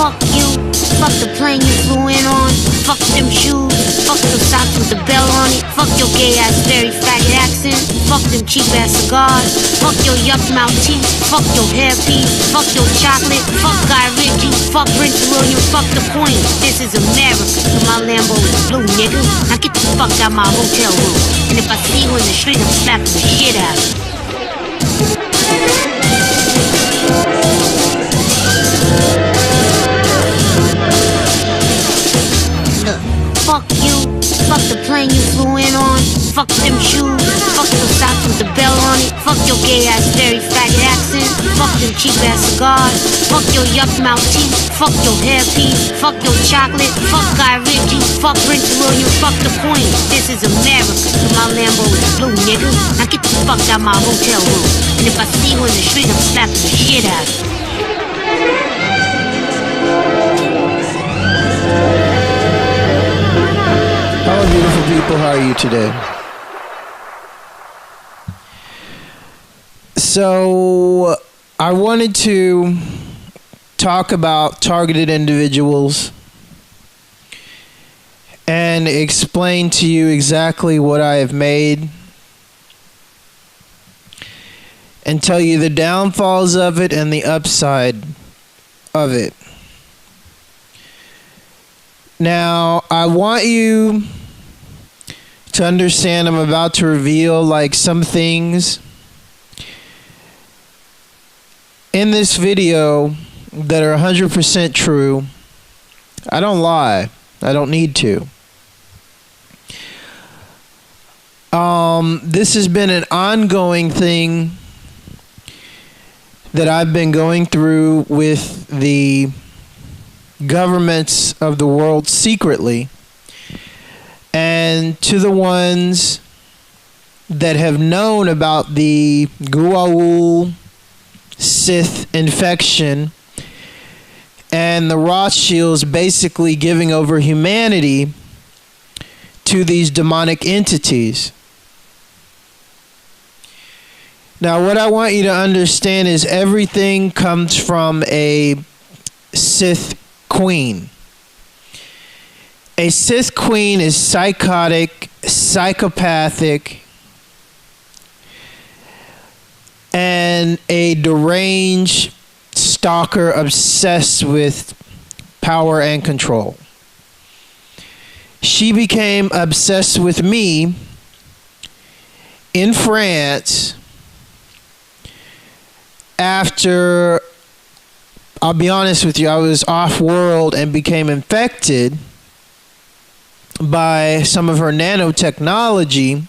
Fuck you, fuck the plane you flew in on. Fuck them shoes, fuck those socks with the bell on it. Fuck your gay ass, very faggot accent. Fuck them cheap ass cigars. Fuck your yuck mouth teeth, fuck your hairpiece. Fuck your chocolate, fuck Guy Ritchie. Fuck Prince William, fuck the Queen. This is America, so my Lambo is blue, nigga. Now get the fuck out my hotel room. And if I see you in the street, I'm slapping the shit out of you. Fuck you, fuck the plane you flew in on. Fuck them shoes, fuck those socks with the bell on it. Fuck your gay ass, very faggot accent. Fuck them cheap ass cigars. Fuck your yuck mouth teeth, fuck your hairpiece. Fuck your chocolate, fuck Guy Ritchie. Fuck Prince William, fuck the Queen. This is America, so my Lambo is blue, nigga. Now get the fuck out my hotel room. And if I see you in the street, I'm slapping the shit out of you. Hello, beautiful people. How are you today? So, I wanted to talk about targeted individuals and explain to you exactly what I have made and tell you the downfalls of it and the upside of it. Now, I want you to understand I'm about to reveal like some things in this video that are 100% true. I don't lie. I don't need to. This has been an ongoing thing that I've been going through with the governments of the world secretly, and to the ones that have known about the Guaul Sith infection and the Rothschilds basically giving over humanity to these demonic entities. Now, what I want you to understand is everything comes from a Sith queen. A Sith queen is psychotic, psychopathic, and a deranged stalker obsessed with power and control. She became obsessed with me in France after, I'll be honest with you, I was off-world and became infected by some of her nanotechnology,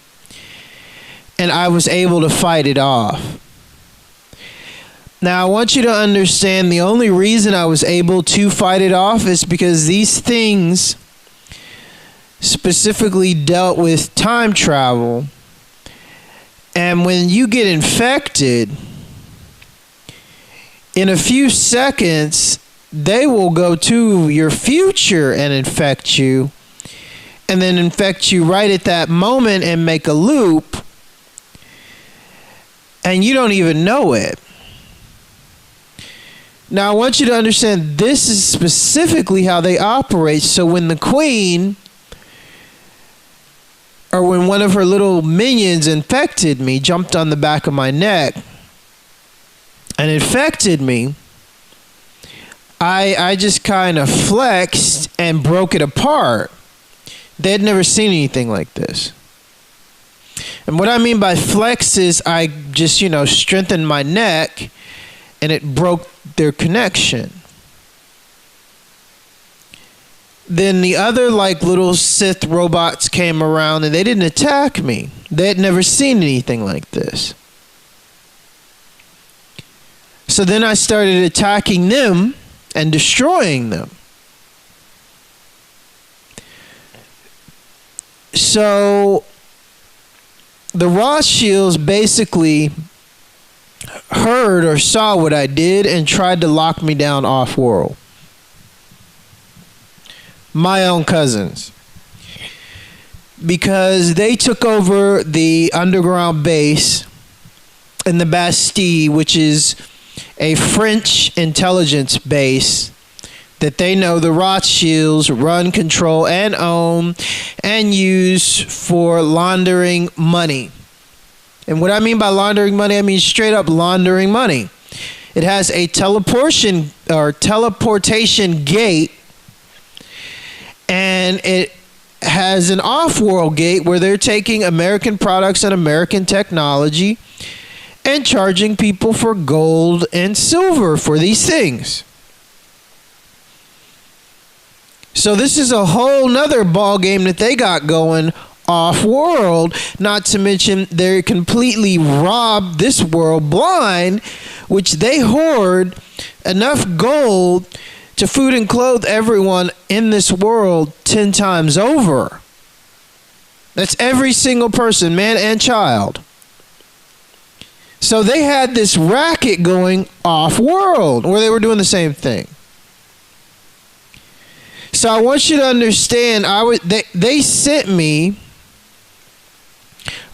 and I was able to fight it off. Now, I want you to understand the only reason I was able to fight it off is because these things specifically dealt with time travel, and when you get infected, in a few seconds, they will go to your future and infect you, and then infect you right at that moment and make a loop, and you don't even know it. Now, I want you to understand this is specifically how they operate. So when the queen, or when one of her little minions infected me, jumped on the back of my neck, and infected me, I just kind of flexed and broke it apart. They had never seen anything like this. And what I mean by flex is I just, strengthened my neck and it broke their connection. Then the other little Sith robots came around and they didn't attack me. They had never seen anything like this. So then I started attacking them and destroying them. So the Rothschilds basically heard or saw what I did and tried to lock me down off-world. My own cousins. Because they took over the underground base in the Bastille, which is a French intelligence base that they know the Rothschilds run, control, and own and use for laundering money. And what I mean by laundering money, I mean straight up laundering money. It has a teleportation gate, and it has an off-world gate where they're taking American products and American technology and charging people for gold and silver for these things. So this is a whole nother ball game that they got going off-world, not to mention they're completely robbed this world blind, which they hoard enough gold to food and clothe everyone in this world 10 times over. That's every single person, man and child. So they had this racket going off-world where they were doing the same thing. So I want you to understand, they sent me,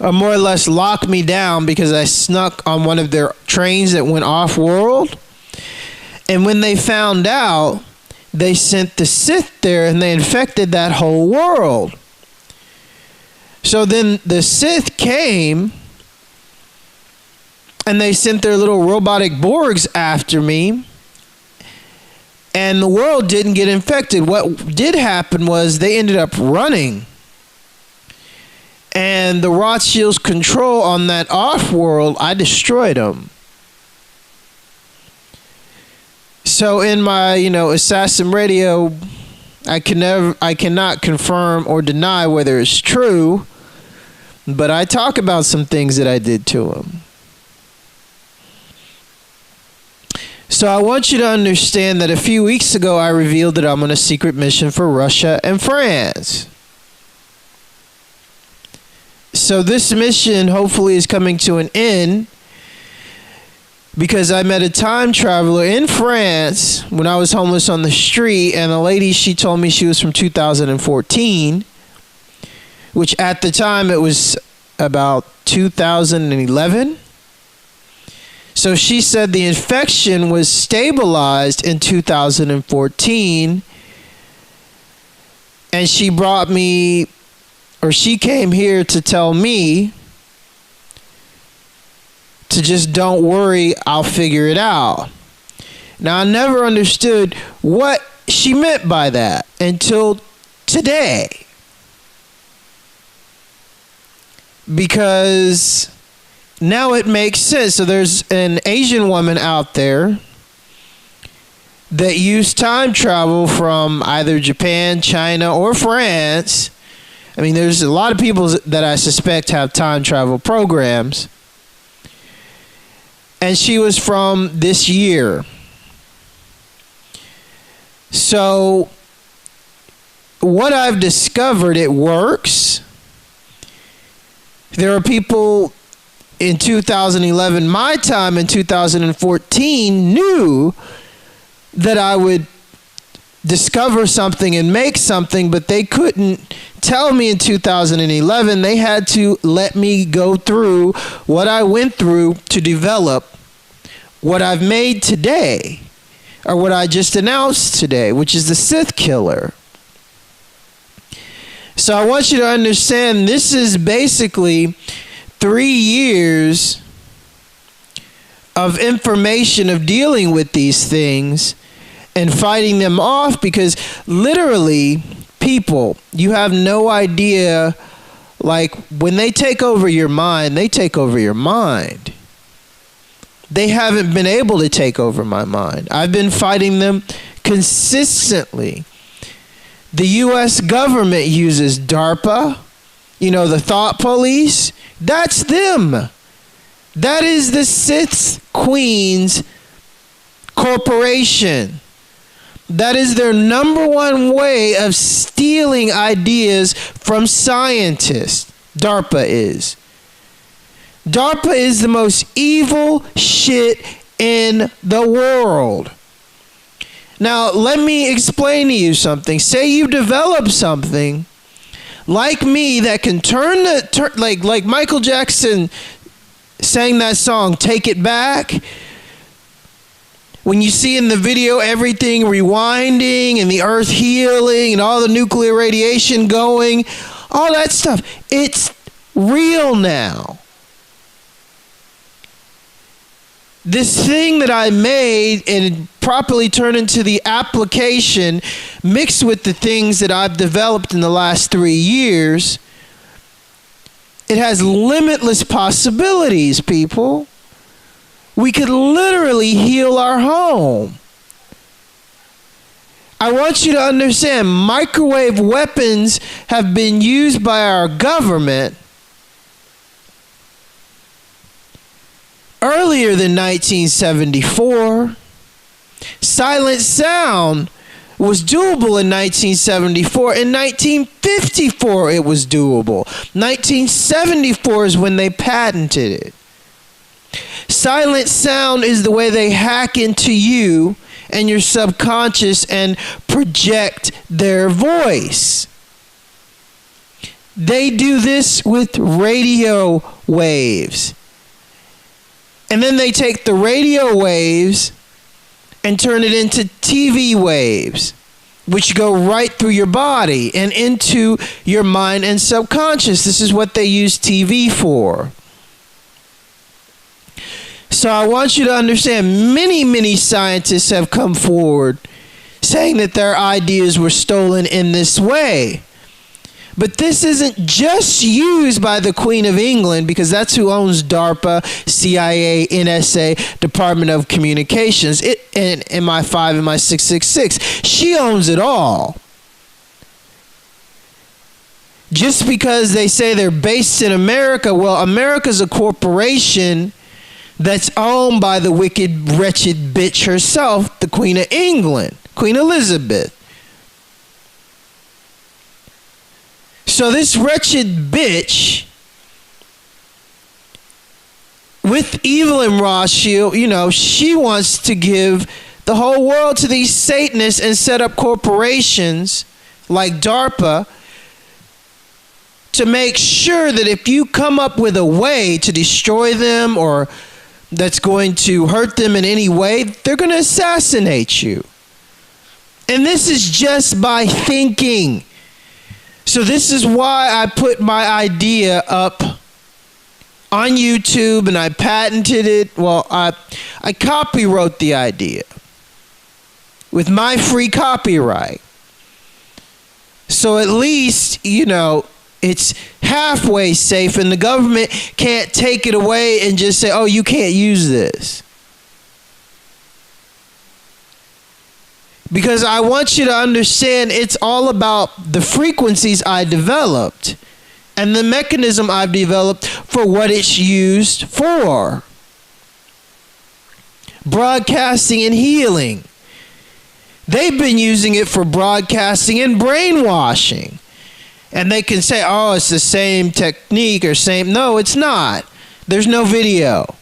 or more or less locked me down because I snuck on one of their trains that went off-world. And when they found out, they sent the Sith there and they infected that whole world. So then the Sith came and they sent their little robotic Borgs after me. And the world didn't get infected. What did happen was they ended up running. And the Rothschilds' control on that off-world, I destroyed them. So in my, Assassin radio, I cannot confirm or deny whether it's true, but I talk about some things that I did to them. So I want you to understand that a few weeks ago I revealed that I'm on a secret mission for Russia and France. So this mission hopefully is coming to an end because I met a time traveler in France when I was homeless on the street, and the lady, she told me she was from 2014, which at the time it was about 2011. So she said the infection was stabilized in 2014, and she brought me, or she came here to tell me to just don't worry, I'll figure it out. Now, I never understood what she meant by that until today. Because now it makes sense. So there's an Asian woman out there that used time travel from either Japan, China, or France. I mean, there's a lot of people that I suspect have time travel programs. And she was from this year. So what I've discovered, it works. There are people in 2011, my time in 2014, knew that I would discover something and make something, but they couldn't tell me in 2011. They had to let me go through what I went through to develop what I've made today, or what I just announced today, which is the Sith Killer. So I want you to understand, this is basically 3 years of information of dealing with these things and fighting them off, because literally, people, you have no idea, like when they take over your mind, they take over your mind. They haven't been able to take over my mind. I've been fighting them consistently. The U.S. government uses Darpa, the thought police. That's them. That is the Sith Queen's corporation. That is their number one way of stealing ideas from scientists. Darpa is. Darpa is the most evil shit in the world. Now, let me explain to you something. Say you develop something like me that can turn like Michael Jackson sang that song, Take It Back. When you see in the video everything rewinding and the earth healing and all the nuclear radiation going, all that stuff, it's real now. This thing that I made and properly turned into the application mixed with the things that I've developed in the last 3 years, it has limitless possibilities, people. We could literally heal our home. I want you to understand, microwave weapons have been used by our government earlier than 1974. Silent sound was doable in 1974. In 1954, it was doable. 1974 is when they patented it. Silent sound is the way they hack into you and your subconscious and project their voice. They do this with radio waves. And then they take the radio waves and turn it into TV waves, which go right through your body and into your mind and subconscious. This is what they use TV for. So I want you to understand, many scientists have come forward saying that their ideas were stolen in this way. But this isn't just used by the Queen of England, because that's who owns DARPA, CIA, NSA, Department of Communications, and MI5 and MI666. She owns it all. Just because they say they're based in America, well, America's a corporation that's owned by the wicked, wretched bitch herself, the Queen of England, Queen Elizabeth. So this wretched bitch, with evil and Rothschild, she wants to give the whole world to these Satanists and set up corporations like DARPA to make sure that if you come up with a way to destroy them or that's going to hurt them in any way, they're going to assassinate you. And this is just by thinking. So this is why I put my idea up on YouTube and I patented it. Well, I copywrote the idea with my free copyright. So at least, it's halfway safe and the government can't take it away and just say, oh, you can't use this. Because I want you to understand, it's all about the frequencies I developed and the mechanism I've developed for what it's used for. Broadcasting and healing. They've been using it for broadcasting and brainwashing. And they can say, oh, it's the same technique or same. No, it's not. There's no video.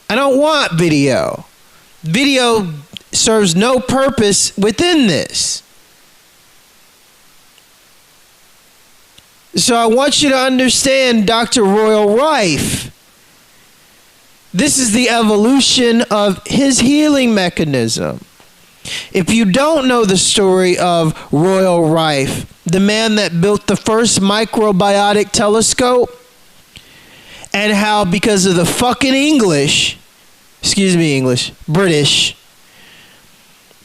I don't want video. Video serves no purpose within this. So I want you to understand Dr. Royal Rife. This is the evolution of his healing mechanism. If you don't know the story of Royal Rife, the man that built the first microbiotic telescope, and how because of the fucking British,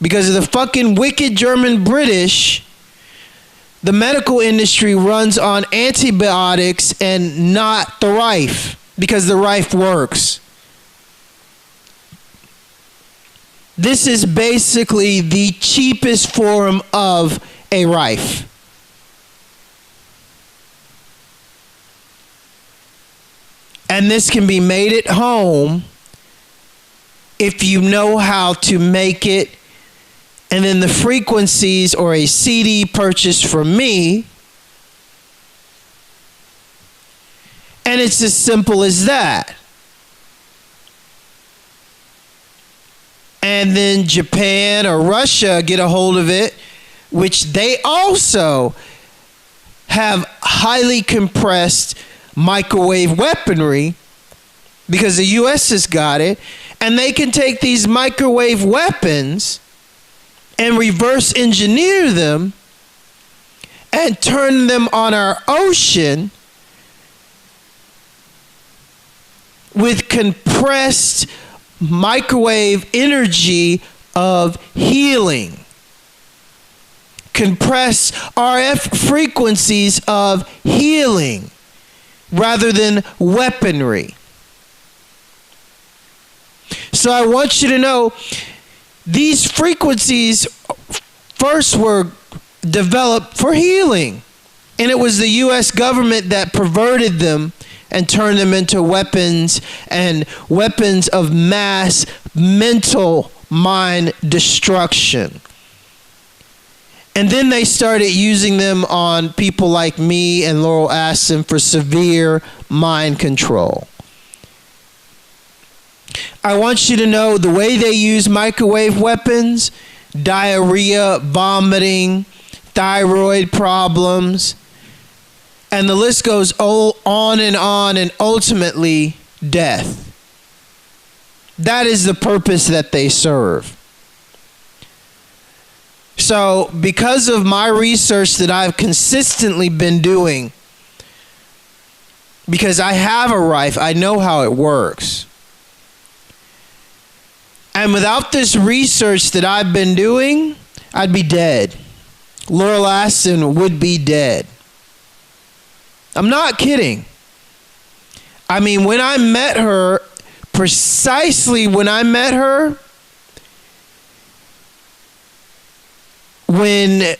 because of the fucking wicked German British, the medical industry runs on antibiotics and not the Rife, because the Rife works. This is basically the cheapest form of a Rife. And this can be made at home if you know how to make it. And then the frequencies or a CD purchased from me. And it's as simple as that. And then Japan or Russia get a hold of it, which they also have highly compressed microwave weaponry because the US has got it, and they can take these microwave weapons and reverse engineer them and turn them on our ocean with compressed microwave energy of healing. Compressed RF frequencies of healing rather than weaponry. So I want you to know these frequencies first were developed for healing. And it was the US government that perverted them and turned them into weapons, and weapons of mass mental mind destruction. And then they started using them on people like me and Laurel Aston for severe mind control. I want you to know the way they use microwave weapons: diarrhea, vomiting, thyroid problems, and the list goes on, and ultimately death. That is the purpose that they serve. So, because of my research that I've consistently been doing, because I have a rifle, I know how it works. And without this research that I've been doing, I'd be dead. Laurel Aston would be dead. I'm not kidding. I mean, when I met her, precisely when I met her, when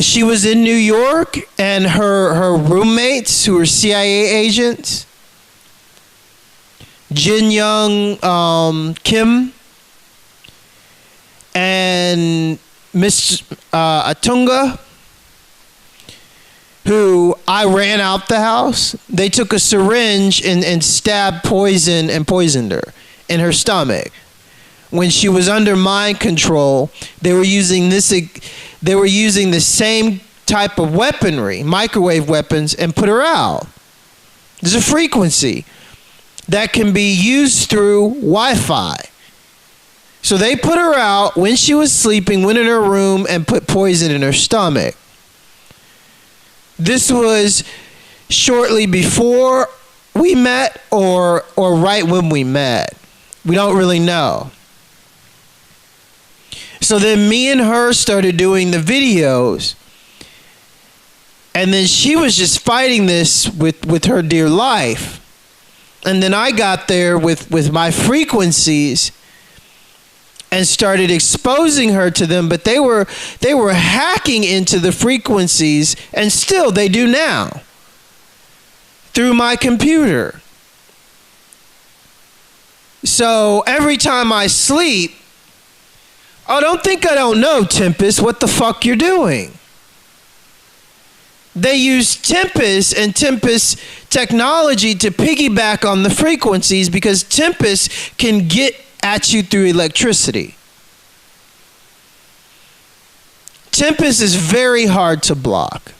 she was in New York and her roommates who were CIA agents, Jin Young Kim and Miss Atunga, who I ran out the house, they took a syringe and stabbed poison and poisoned her in her stomach. When she was under mind control, they were using the same type of weaponry, microwave weapons, and put her out. There's a frequency that can be used through Wi-Fi. So they put her out when she was sleeping, went in her room, and put poison in her stomach. This was shortly before we met or right when we met. We don't really know. So then me and her started doing the videos. And then she was just fighting this with her dear life. And then I got there with my frequencies and started exposing her to them, but they were hacking into the frequencies, and still they do now, through my computer. So every time I sleep, oh, don't think I don't know, Tempest, what the fuck you're doing. They use Tempest and Tempest technology to piggyback on the frequencies, because Tempest can get at you through electricity. Tempest is very hard to block.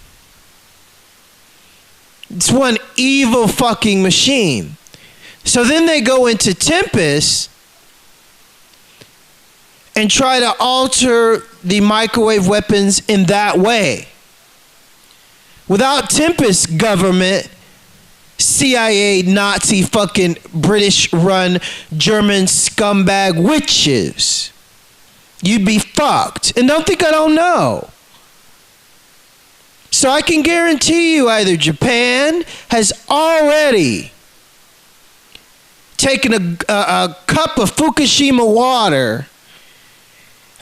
It's one evil fucking machine. So then they go into Tempest and try to alter the microwave weapons in that way. Without Tempest government, CIA, Nazi, fucking British-run German scumbag witches, you'd be fucked. And don't think I don't know. So I can guarantee you either Japan has already taken a cup of Fukushima water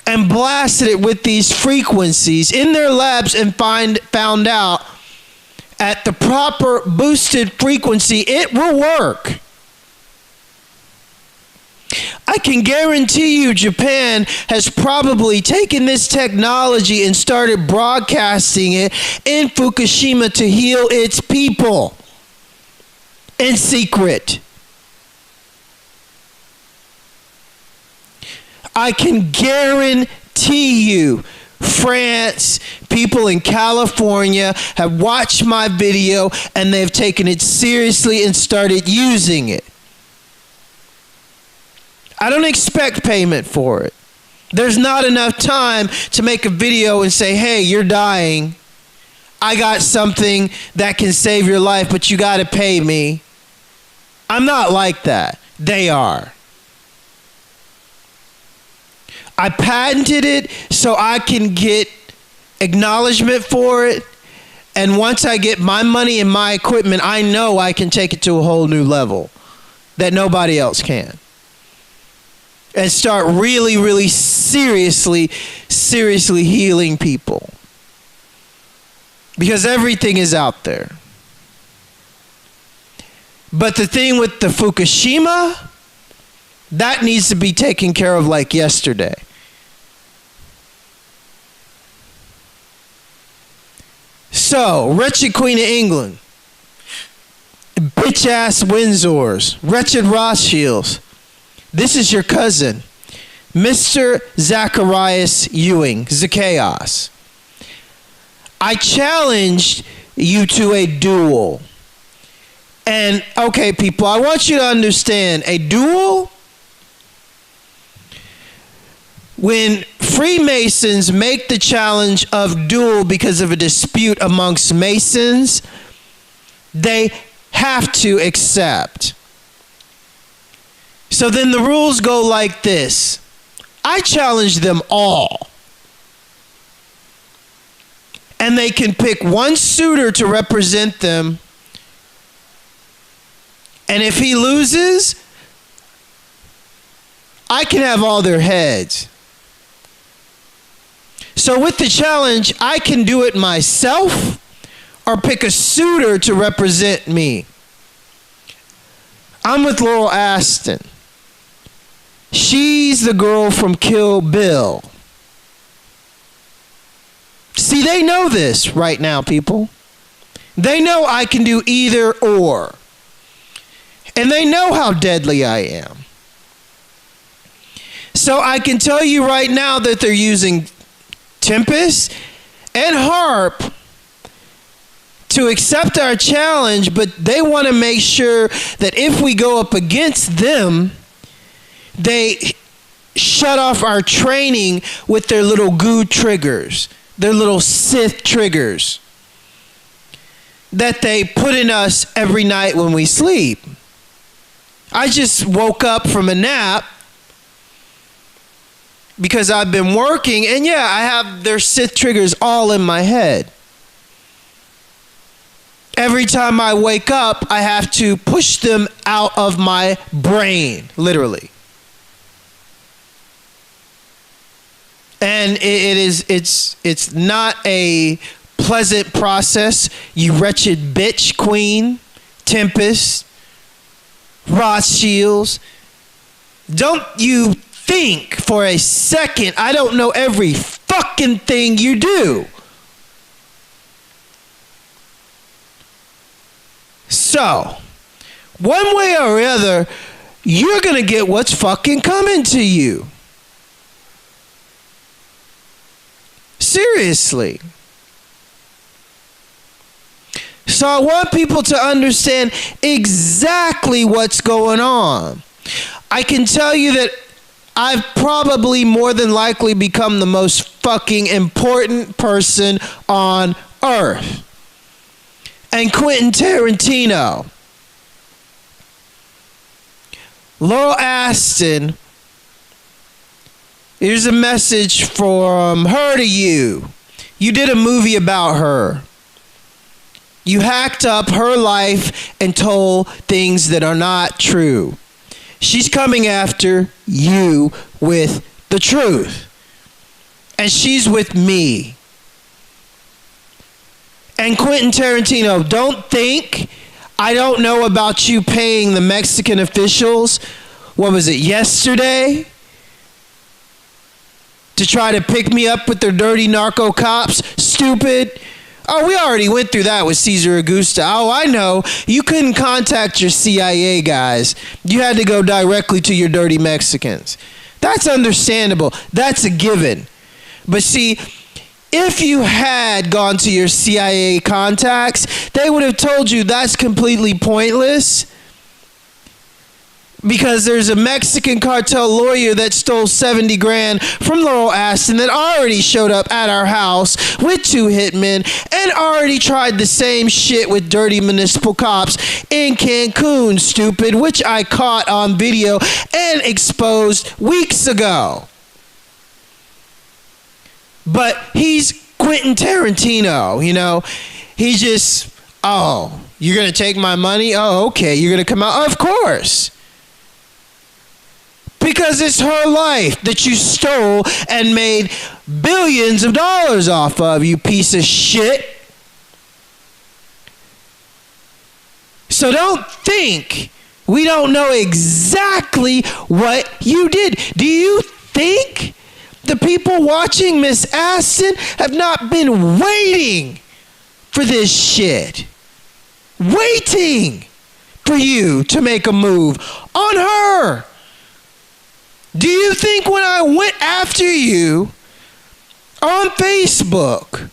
and blasted it with these frequencies in their labs and found out at the proper boosted frequency, it will work. I can guarantee you Japan has probably taken this technology and started broadcasting it in Fukushima to heal its people in secret. I can guarantee you France, people in California have watched my video and they've taken it seriously and started using it. I don't expect payment for it. There's not enough time to make a video and say, hey, you're dying. I got something that can save your life, but you got to pay me. I'm not like that. They are. I patented it so I can get acknowledgement for it. And once I get my money and my equipment, I know I can take it to a whole new level that nobody else can. And start really, really seriously healing people. Because everything is out there. But the thing with the Fukushima, that needs to be taken care of like yesterday. So, wretched Queen of England, bitch ass Windsors, wretched Rothschilds, this is your cousin, Mr. Zacharias Ewing, Zacchaeus. I challenged you to a duel. And, okay, people, I want you to understand, a duel, when Freemasons make the challenge of duel because of a dispute amongst Masons, they have to accept. So then the rules go like this. I challenge them all. And they can pick one suitor to represent them. And if he loses, I can have all their heads. So with the challenge, I can do it myself or pick a suitor to represent me. I'm with Laurel Aston. She's the girl from Kill Bill. See, they know this right now, people. They know I can do either or. And they know how deadly I am. So I can tell you right now that they're using Tempest and Harp to accept our challenge, but they want to make sure that if we go up against them, they shut off our training with their little goo triggers, their little Sith triggers that they put in us every night when we sleep. I just woke up from a nap because I've been working, and yeah, I have their Sith triggers all in my head. Every time I wake up, I have to push them out of my brain, literally. And it's not a pleasant process, you wretched bitch, Queen, Tempest, Rothschilds. Don't you think for a second I don't know every fucking thing you do. So, one way or other, you're gonna get what's fucking coming to you. Seriously. So I want people to understand exactly what's going on. I can tell you that I've probably more than likely become the most fucking important person on earth. And Quentin Tarantino, Laurel Aston, here's a message from her to you. You did a movie about her. You hacked up her life and told things that are not true. She's coming after you with the truth. And she's with me. And Quentin Tarantino, don't think I don't know about you paying the Mexican officials, what was it, yesterday? To try to pick me up with their dirty narco cops? Stupid. Oh, we already went through that with Cesar Augusta. Oh, I know. You couldn't contact your CIA guys. You had to go directly to your dirty Mexicans. That's understandable. That's a given. But see, if you had gone to your CIA contacts, they would have told you that's completely pointless. because there's a Mexican cartel lawyer that stole 70 grand from Laurel Aston that already showed up at our house with 2 hitmen and already tried the same shit with dirty municipal cops in Cancun, stupid, which I caught on video and exposed weeks ago. But he's Quentin Tarantino, you know? He just, oh, you're going to take my money? Oh, okay, you're going to come out? Of course. Because it's her life that you stole and made billions of dollars off of, you piece of shit. So don't think we don't know exactly what you did. Do you think the people watching Miss Aston have not been waiting for this shit? Waiting for you to make a move on her. Do you think when I went after you on Facebook,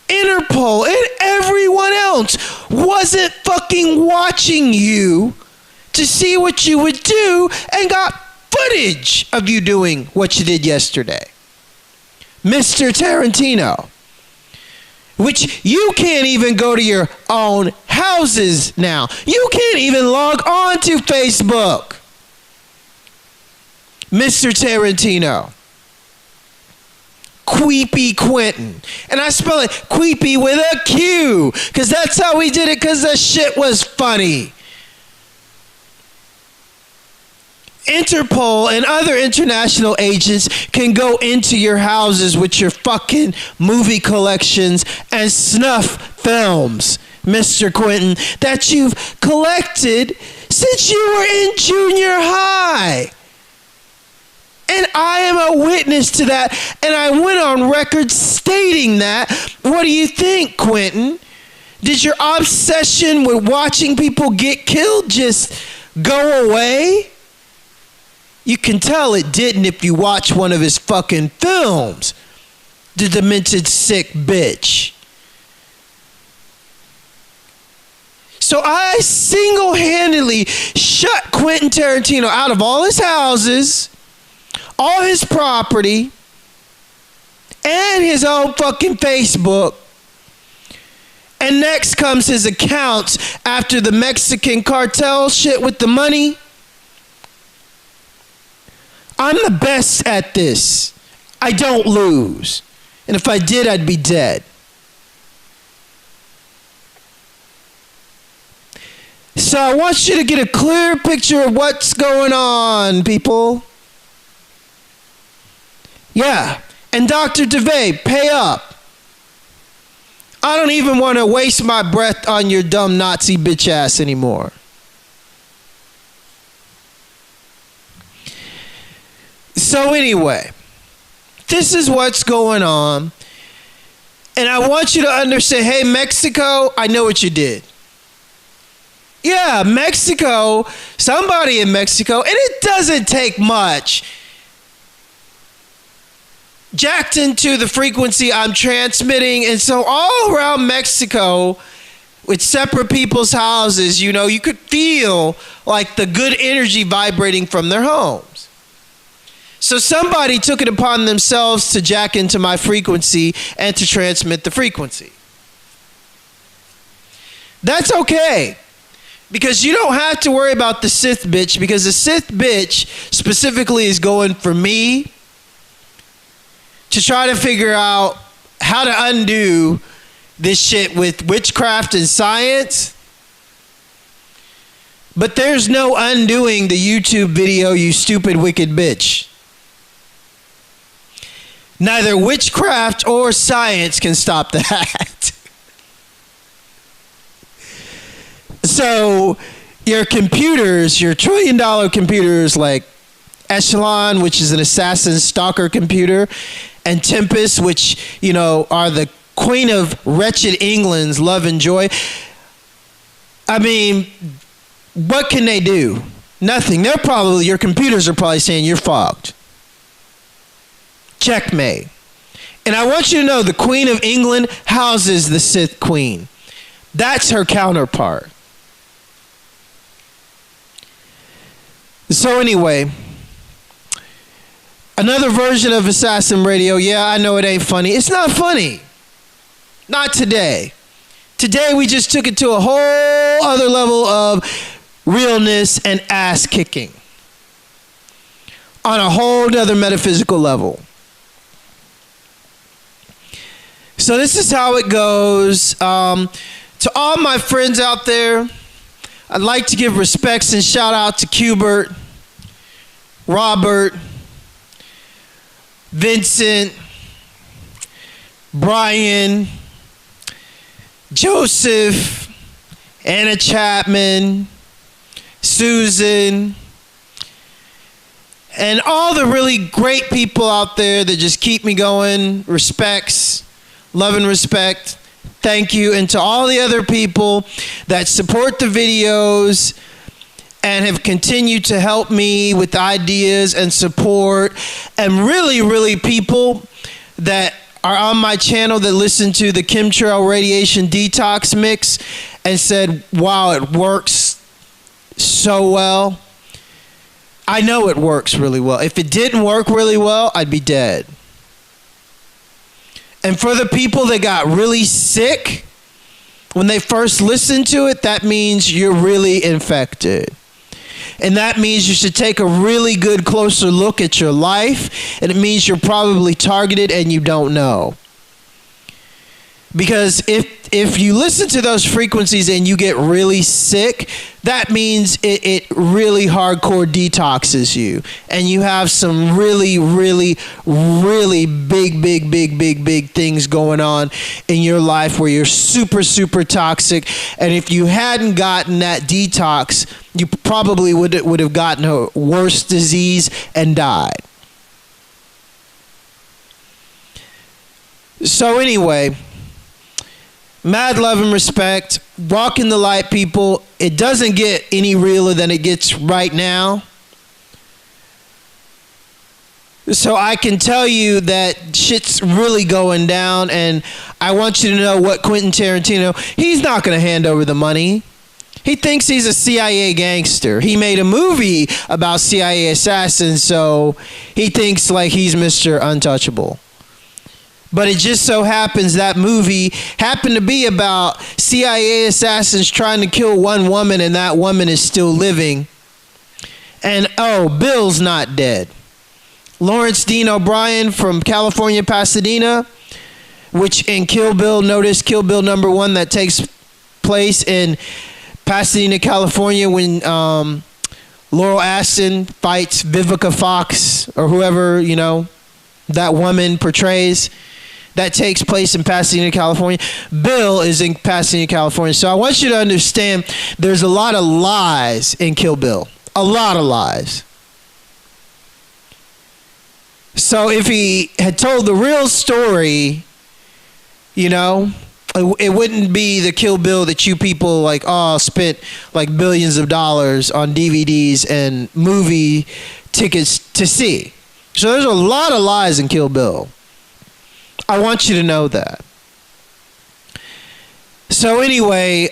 Interpol and everyone else wasn't fucking watching you to see what you would do and got footage of you doing what you did yesterday? Mr. Tarantino, which you can't even go to your own houses now. You can't even log on to Facebook. Mr. Tarantino. Queepy Quentin. And I spell it Queepy with a Q, because that's how we did it, because the shit was funny. Interpol and other international agents can go into your houses with your fucking movie collections and snuff films, Mr. Quentin, that you've collected since you were in junior high. And I am a witness to that, and I went on record stating that. What do you think, Quentin? Did your obsession with watching people get killed just go away? You can tell it didn't if you watch one of his fucking films. The demented sick bitch. So I single-handedly shut Quentin Tarantino out of all his houses, all his property, and his own fucking Facebook. And next comes his accounts after the Mexican Cartel shit with the money. I'm the best at this. I don't lose. And if I did, I'd be dead. So I want you to get a clear picture of what's going on, people. Yeah, and Dr. DeVay, pay up. I don't even want to waste my breath on your dumb Nazi bitch ass anymore. So anyway, this is what's going on. And I want you to understand, hey, Mexico, I know what you did. Yeah, Mexico, somebody in Mexico, and it doesn't take much, jacked into the frequency I'm transmitting. And so all around Mexico, with separate people's houses, you know, you could feel like the good energy vibrating from their homes. So somebody took it upon themselves to jack into my frequency and to transmit the frequency. That's okay. Because you don't have to worry about the Sith bitch, because the Sith bitch specifically is going for me to try to figure out how to undo this shit with witchcraft and science. But there's no undoing the YouTube video, you stupid wicked bitch. Neither witchcraft or science can stop that. So your computers, your $1 trillion computers like Echelon, which is an Assasin stalker computer, and Tempest, which, you know, are the queen of wretched England's love and joy. I mean, what can they do? Nothing. Your computers are probably saying you're fucked. Checkmate. And I want you to know the Queen of England houses the Sith Queen. That's her counterpart. So anyway, another version of Assassin Radio. Yeah, I know it ain't funny. It's not funny. Not today. Today we just took it to a whole other level of realness and ass kicking. On a whole other metaphysical level. So this is how it goes. To all my friends out there, I'd like to give respects and shout out to Qbert, Robert, Vincent, Brian, Joseph, Anna Chapman, Susan, and all the really great people out there that just keep me going. Respects, love and respect. Thank you. And to all the other people that support the videos and have continued to help me with ideas and support, and really, really people that are on my channel that listen to the chemtrail radiation detox mix and said, wow, it works so well. I know it works really well. If it didn't work really well, I'd be dead. And for the people that got really sick when they first listened to it, that means you're really infected. And that means you should take a really good closer look at your life. And it means you're probably targeted and you don't know. Because if you listen to those frequencies and you get really sick, that means it really hardcore detoxes you. And you have some really, really, really big things going on in your life where you're super, super toxic. And if you hadn't gotten that detox, you probably would have gotten a worse disease and died. So anyway, mad love and respect. Walk in the light, people. It doesn't get any realer than it gets right now. So I can tell you that shit's really going down, and I want you to know what Quentin Tarantino, he's not going to hand over the money. He thinks he's a CIA gangster. He made a movie about CIA assassins, so he thinks like he's Mr. Untouchable. But it just so happens that movie happened to be about CIA assassins trying to kill one woman, and that woman is still living. And oh, Bill's not dead. Lawrence Dean O'Brien from California, Pasadena, which in Kill Bill, notice Kill Bill #1 that takes place in Pasadena, California, when Laurel Aston fights Vivica Fox or whoever, you know, that woman portrays. That takes place in Pasadena, California. Bill is in Pasadena, California. So I want you to understand there's a lot of lies in Kill Bill. A lot of lies. So if he had told the real story, you know, it wouldn't be the Kill Bill that you people like, oh, spent like billions of dollars on DVDs and movie tickets to see. So there's a lot of lies in Kill Bill. I want you to know that. So anyway,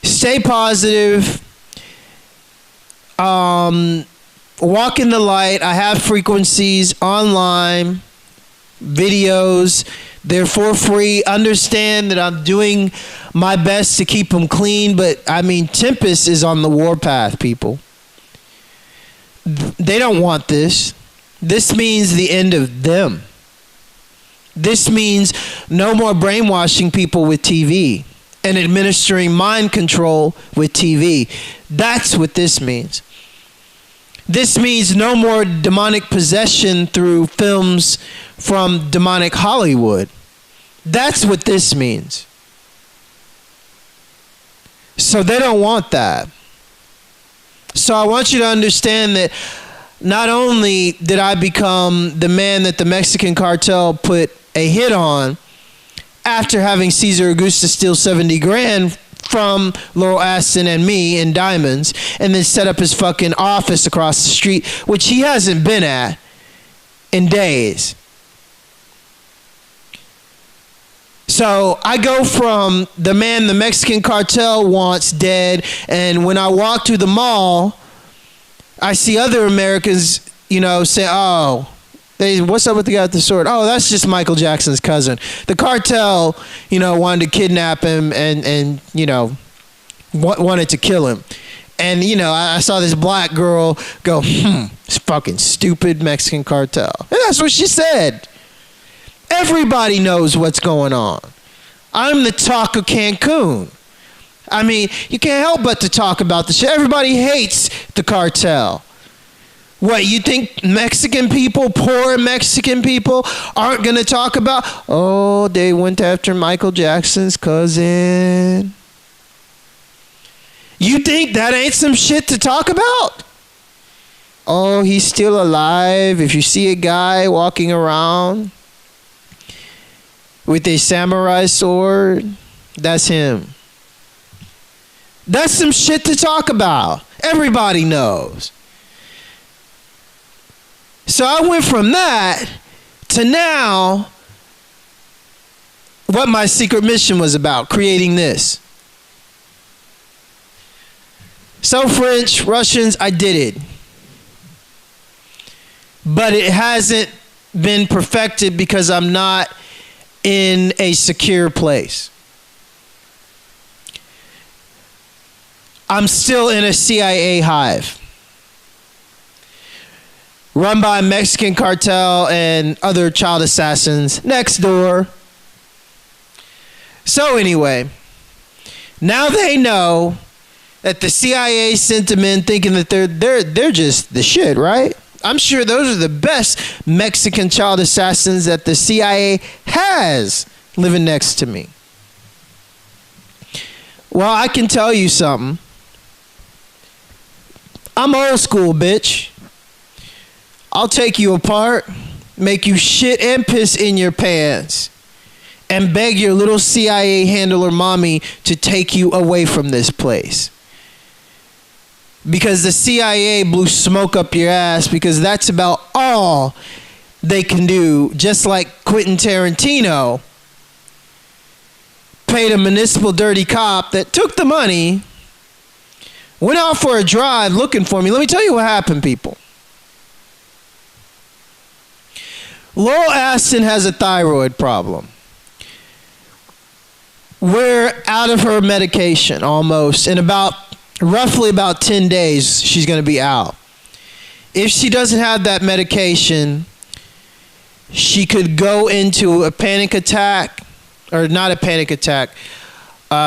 stay positive. Walk in the light. I have frequencies online, videos. They're for free. Understand that I'm doing my best to keep them clean, but I mean, Tempest is on the warpath, people. They don't want this. This means the end of them. This means no more brainwashing people with TV and administering mind control with TV. That's what this means. This means no more demonic possession through films from demonic Hollywood. That's what this means. So they don't want that. So I want you to understand that not only did I become the man that the Mexican Cartel put a hit on after having Cesar Augusta steal 70 grand from Laurel Aston and me in diamonds and then set up his fucking office across the street, which he hasn't been at in days. So So I go from the man the Mexican cartel wants dead, and when I walk to the mall, I see other Americans, say, oh, what's up with the guy with the sword? Oh, that's just Michael Jackson's cousin. The cartel, wanted to kidnap him and wanted to kill him. And, I saw this black girl go, it's fucking stupid Mexican cartel. And that's what she said. Everybody knows what's going on. I'm the talk of Cancun. I mean, you can't help but to talk about the shit. Everybody hates the cartel. What, you think Mexican people, poor Mexican people, aren't going to talk about, oh, they went after Michael Jackson's cousin? You think that ain't some shit to talk about? Oh, he's still alive. If you see a guy walking around with a samurai sword, that's him. That's some shit to talk about. Everybody knows. So I went from that to now what my secret mission was about, creating this. So French, Russians, I did it. But it hasn't been perfected because I'm not in a secure place. I'm still in a CIA hive, run by Mexican cartel and other child assassins next door. So anyway, now they know that the CIA sent them in thinking that they're just the shit, right? I'm sure those are the best Mexican child assassins that the CIA has living next to me. Well, I can tell you something. I'm old school, bitch. I'll take you apart, make you shit and piss in your pants, and beg your little CIA handler mommy to take you away from this place. Because the CIA blew smoke up your ass, because that's about all they can do. Just like Quentin Tarantino paid a municipal dirty cop that took the money, went out for a drive looking for me. Let me tell you what happened, people. Laurel Aston has a thyroid problem. We're out of her medication almost. In roughly about 10 days, she's going to be out. If she doesn't have that medication, she could go into a panic attack, or not a panic attack,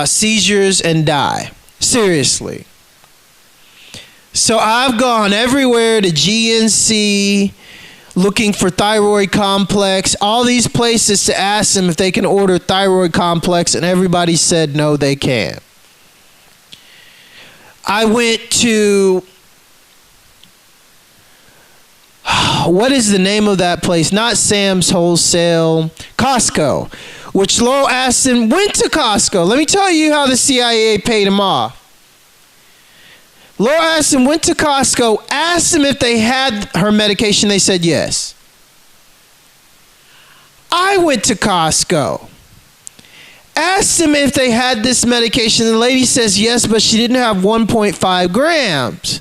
seizures, and die. Seriously. So I've gone everywhere to GNC, looking for thyroid complex, all these places to ask them if they can order thyroid complex, and everybody said no, they can't. I went to, what is the name of that place? Not Sam's Wholesale, Costco, which Laurel Aston went to Costco. Let me tell you how the CIA paid him off. Laurel Aston went to Costco, asked them if they had her medication. They said yes. I went to Costco, asked them if they had this medication. The lady says yes, but she didn't have 1.5 grams.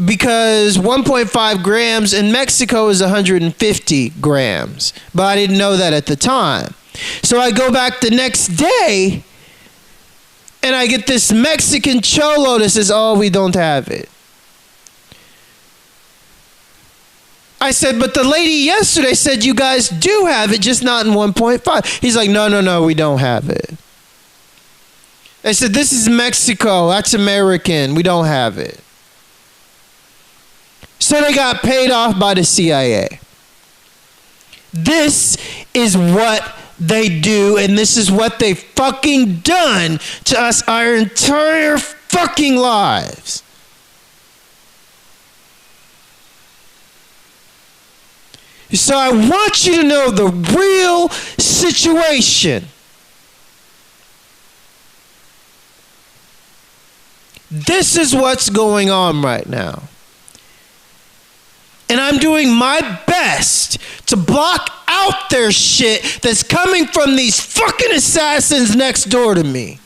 Because 1.5 grams in Mexico is 150 grams. But I didn't know that at the time. So I go back the next day, and I get this Mexican cholo that says, oh, we don't have it. I said, but the lady yesterday said you guys do have it, just not in 1.5. He's like, no, we don't have it. I said, this is Mexico. That's American. We don't have it. So they got paid off by the CIA. This is what they do, and this is what they've fucking done to us our entire fucking lives. So I want you to know the real situation. This is what's going on right now. And I'm doing my best to block out their shit that's coming from these fucking assassins next door to me.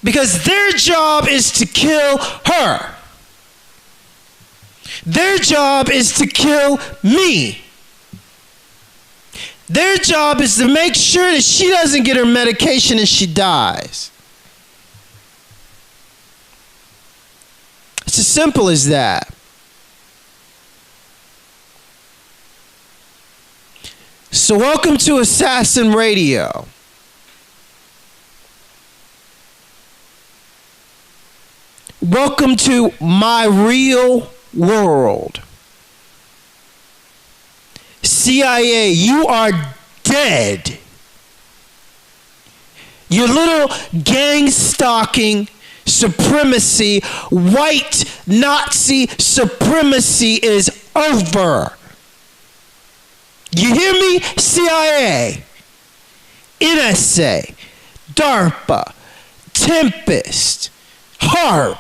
Because their job is to kill her. Their job is to kill me. Their job is to make sure that she doesn't get her medication and she dies. It's as simple as that. So welcome to Assassin Radio. Welcome to my real world. CIA, you are dead. Your little gang stalking supremacy, white Nazi supremacy is over. You hear me? CIA, NSA, Darpa, Tempest, Harp,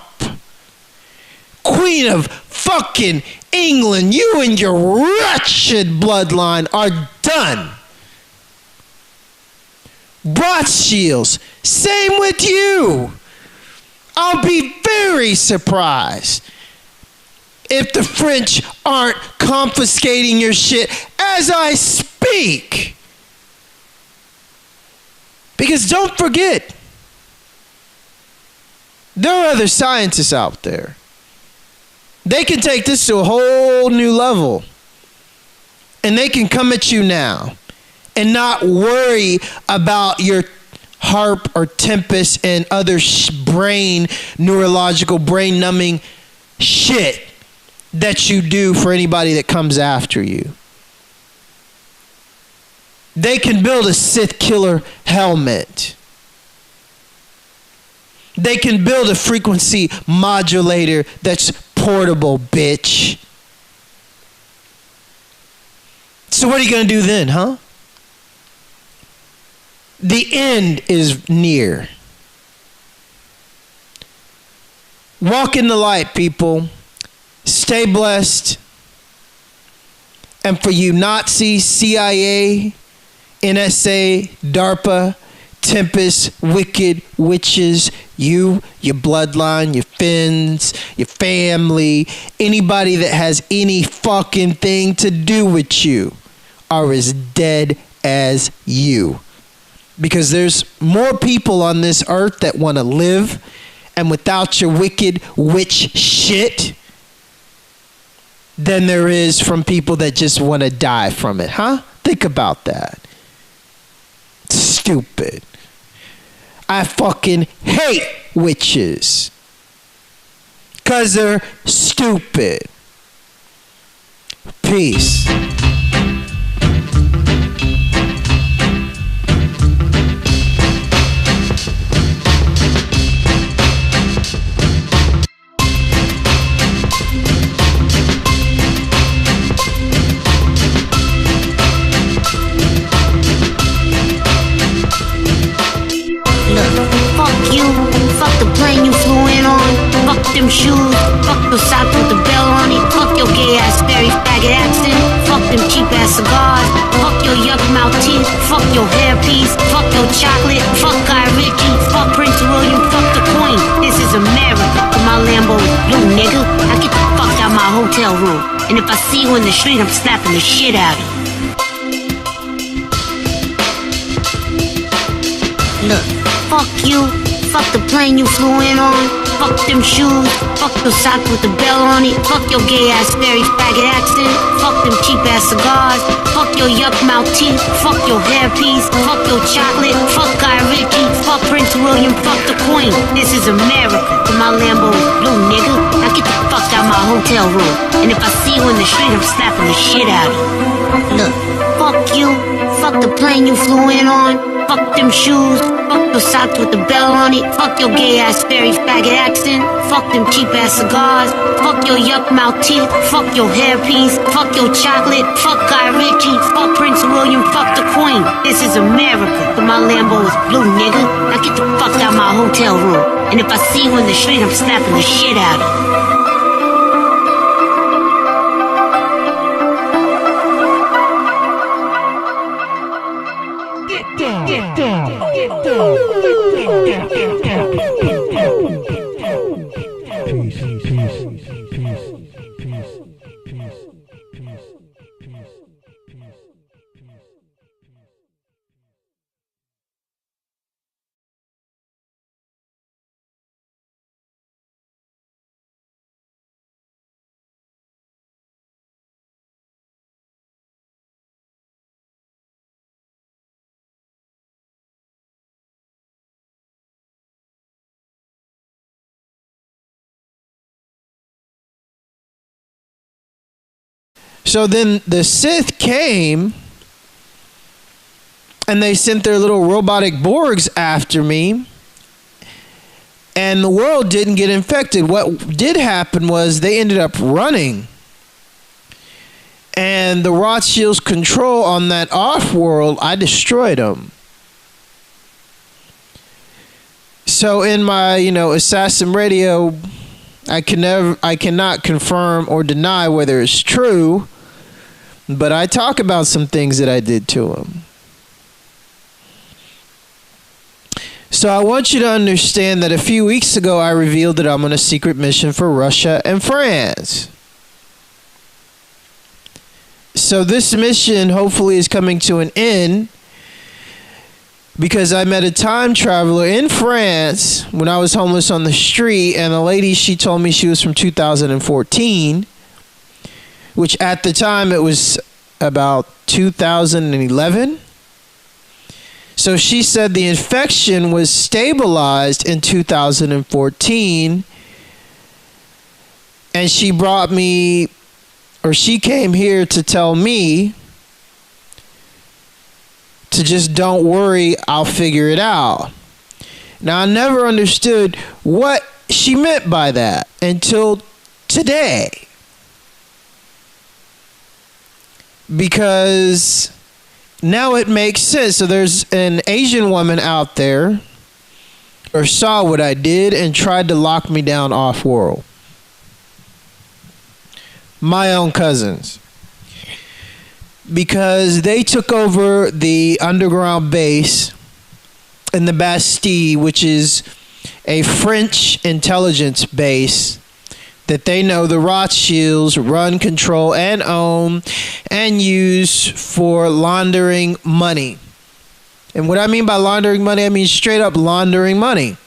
Queen of fucking England, you and your wretched bloodline are done. Rothschilds, same with you. I'll be very surprised if the French aren't confiscating your shit as I speak. Because don't forget, there are other scientists out there. They can take this to a whole new level. And they can come at you now and not worry about your Harp or Tempest and other neurological, brain-numbing shit that you do for anybody that comes after you. They can build a Sith killer helmet. They can build a frequency modulator that's portable, bitch. So what are you going to do then, huh? The end is near. Walk in the light, people. Stay blessed. And for you Nazi, CIA, NSA, Darpa, Tempest, wicked witches, your bloodline, your fins, your family, anybody that has any fucking thing to do with you are as dead as you. Because there's more people on this earth that want to live, and without your wicked witch shit, than there is from people that just want to die from it, huh? Think about that. Stupid. I fucking hate witches. 'Cause they're stupid. Peace. Them shoes, fuck those socks with the bell on it. Fuck your gay ass fairy faggot accent. Fuck them cheap ass cigars. Fuck your yuck mouth teeth. Fuck your hairpiece. Fuck your chocolate. Fuck Guy Ritchie. Fuck Prince William. Fuck the Queen. This is America. With my Lambo, you nigga. I get the fuck out my hotel room. And if I see you in the street, I'm slapping the shit out of you. Look, fuck you. Fuck the plane you flew in on. Fuck them shoes, fuck those socks with the bell on it. Fuck your gay ass fairy faggot accent. Fuck them cheap ass cigars. Fuck your yuck mouth teeth. Fuck your hairpiece. Fuck your chocolate. Fuck Guy Ritchie. Fuck Prince William. Fuck the Queen. This is America. With my Lambo, you nigga. I get the fuck out my hotel room. And if I see you in the street, I'm slapping the shit out of you. Look, fuck you. Fuck the plane you flew in on. Fuck them shoes, fuck those socks with the bell on it. Fuck your gay ass fairy faggot accent. Fuck them cheap ass cigars. Fuck your yuck mouth teeth. Fuck your hairpiece. Fuck your chocolate. Fuck Guy Ritchie. Fuck Prince William. Fuck the Queen. This is America. But my Lambo is blue, nigga. Now get the fuck out my hotel room. And if I see you in the street, I'm slapping the shit out of you. So then the Sith came and they sent their little robotic Borgs after me, and the world didn't get infected. What did happen was they ended up running, and the Rothschilds' control on that off-world, I destroyed them. So in my, Assassin Radio, I cannot confirm or deny whether it's true, but I talk about some things that I did to them. So I want you to understand that a few weeks ago I revealed that I'm on a secret mission for Russia and France. So this mission hopefully is coming to an end because I met a time traveler in France when I was homeless on the street, and the lady, she told me she was from 2014, which at the time it was about 2011. So she said the infection was stabilized in 2014, and she brought me, or she came here to tell me to just don't worry, I'll figure it out. Now, I never understood what she meant by that until today, because now it makes sense. So there's an Asian woman out there or saw what I did and tried to lock me down off-world. My own cousins. Because they took over the underground base in the Bastille, which is a French intelligence base that they know the Rothschilds run, control, and own and use for laundering money. And what I mean by laundering money, I mean straight up laundering money.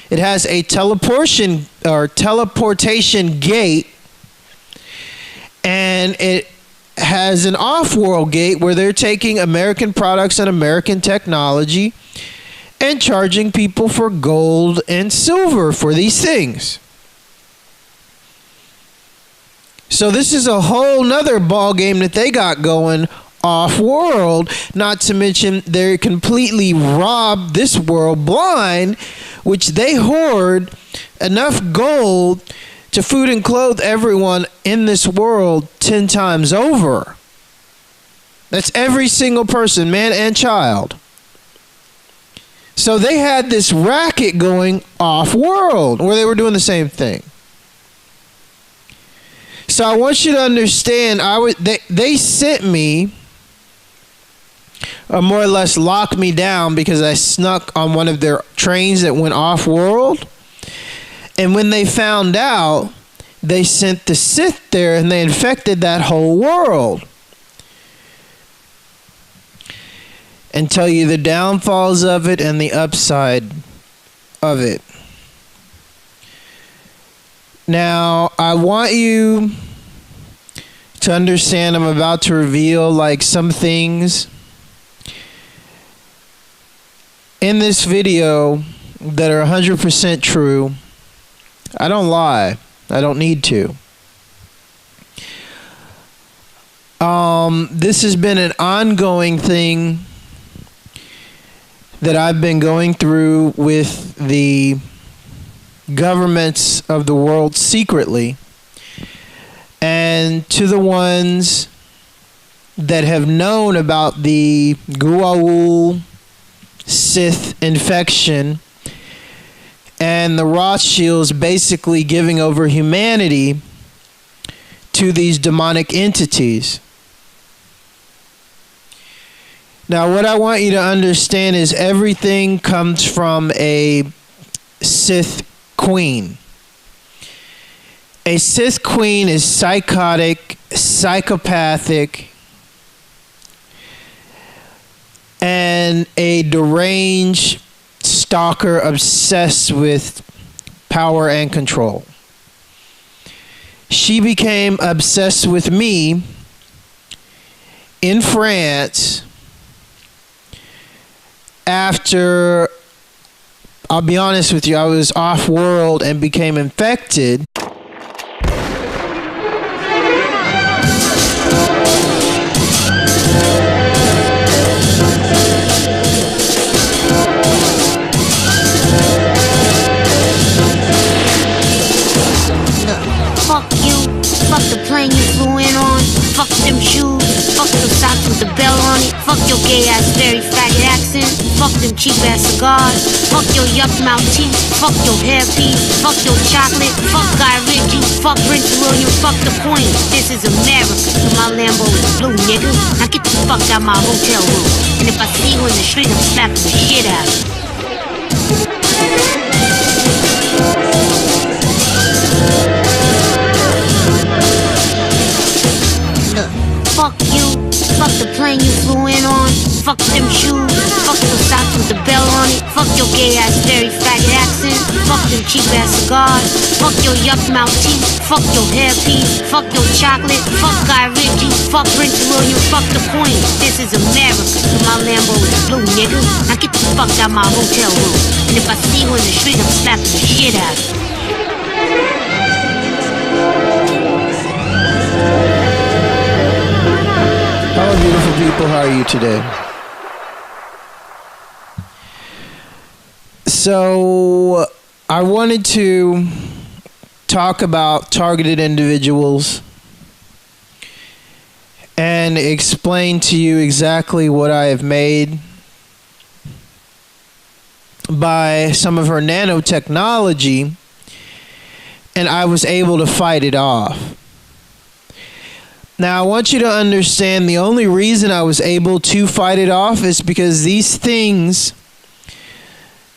It has a teleportation gate, and it has an off-world gate where they're taking American products and American technology and charging people for gold and silver for these things. So this is a whole nother ball game that they got going off-world, not to mention they're completely robbed this world blind, which they hoard enough gold to food and clothe everyone in this world 10 times over. That's every single person, man and child. So they had this racket going off-world where they were doing the same thing. So I want you to understand, they sent me, or more or less locked me down, because I snuck on one of their trains that went off-world. And when they found out, they sent the Sith there and they infected that whole world. And tell you the downfalls of it and the upside of it. Now, I want you to understand I'm about to reveal some things in this video that are 100% true. I don't lie. I don't need to. This has been an ongoing thing that I've been going through with the governments of the world secretly, and to the ones that have known about the Guaul Sith infection and the Rothschilds basically giving over humanity to these demonic entities. Now, what I want you to understand is everything comes from a Sith queen. A Sith queen is psychotic, psychopathic, and a deranged stalker obsessed with power and control. She became obsessed with me in France after, I'll be honest with you, I was off-world and became infected. flew in on. Fuck them shoes, fuck those socks with the bell on it. Fuck your gay ass, very faggot accent. Fuck them cheap ass cigars. Fuck your yuck mouth teeth. Fuck your hairpiece. Fuck your chocolate. Fuck Guy Ritchie. Fuck Prince William. Fuck the Queen. This is America. So my Lambo is blue, nigga. Now get the fuck out my hotel room. And if I see you in the street, I'm slapping the shit out of you. Fuck you, fuck the plane you flew in on. Fuck them shoes, fuck those socks with the bell on it. Fuck your gay ass, very faggot accent. Fuck them cheap ass cigars. Fuck your yuck mouth teeth. Fuck your hairpiece. Fuck your chocolate. Fuck Guy Ritchie. Fuck Prince William. Fuck the Queen. This is America. So my Lambo is blue, nigga. Now get the fuck out my hotel room. And if I see you in the street, I'm slapping the shit out of you. Hello, beautiful people. How are you today? So, I wanted to talk about targeted individuals and explain to you exactly what I have made by some of her nanotechnology, and I was able to fight it off. Now, I want you to understand the only reason I was able to fight it off is because these things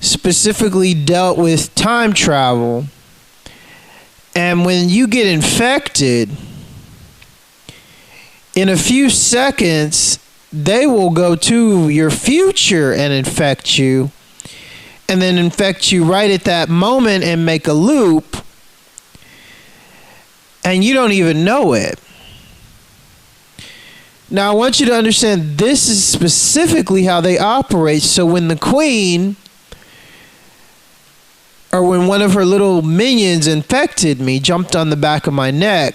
specifically dealt with time travel. And when you get infected, in a few seconds, they will go to your future and infect you, and then infect you right at that moment and make a loop, and you don't even know it. Now, I want you to understand this is specifically how they operate. So when the Queen, or when one of her little minions infected me, jumped on the back of my neck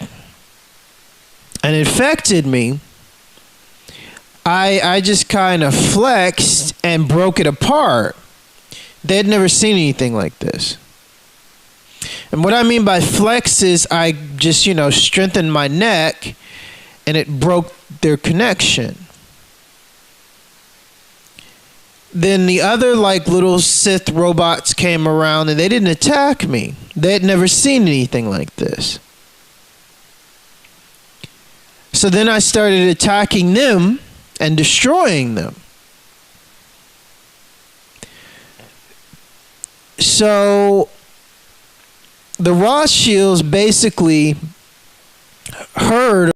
and infected me, I just kind of flexed and broke it apart. They had never seen anything like this. And what I mean by flex is I just, strengthened my neck and it broke their connection. Then the other little Sith robots came around and they didn't attack me. They had never seen anything like this. So then I started attacking them and destroying them. So the Rothschilds basically heard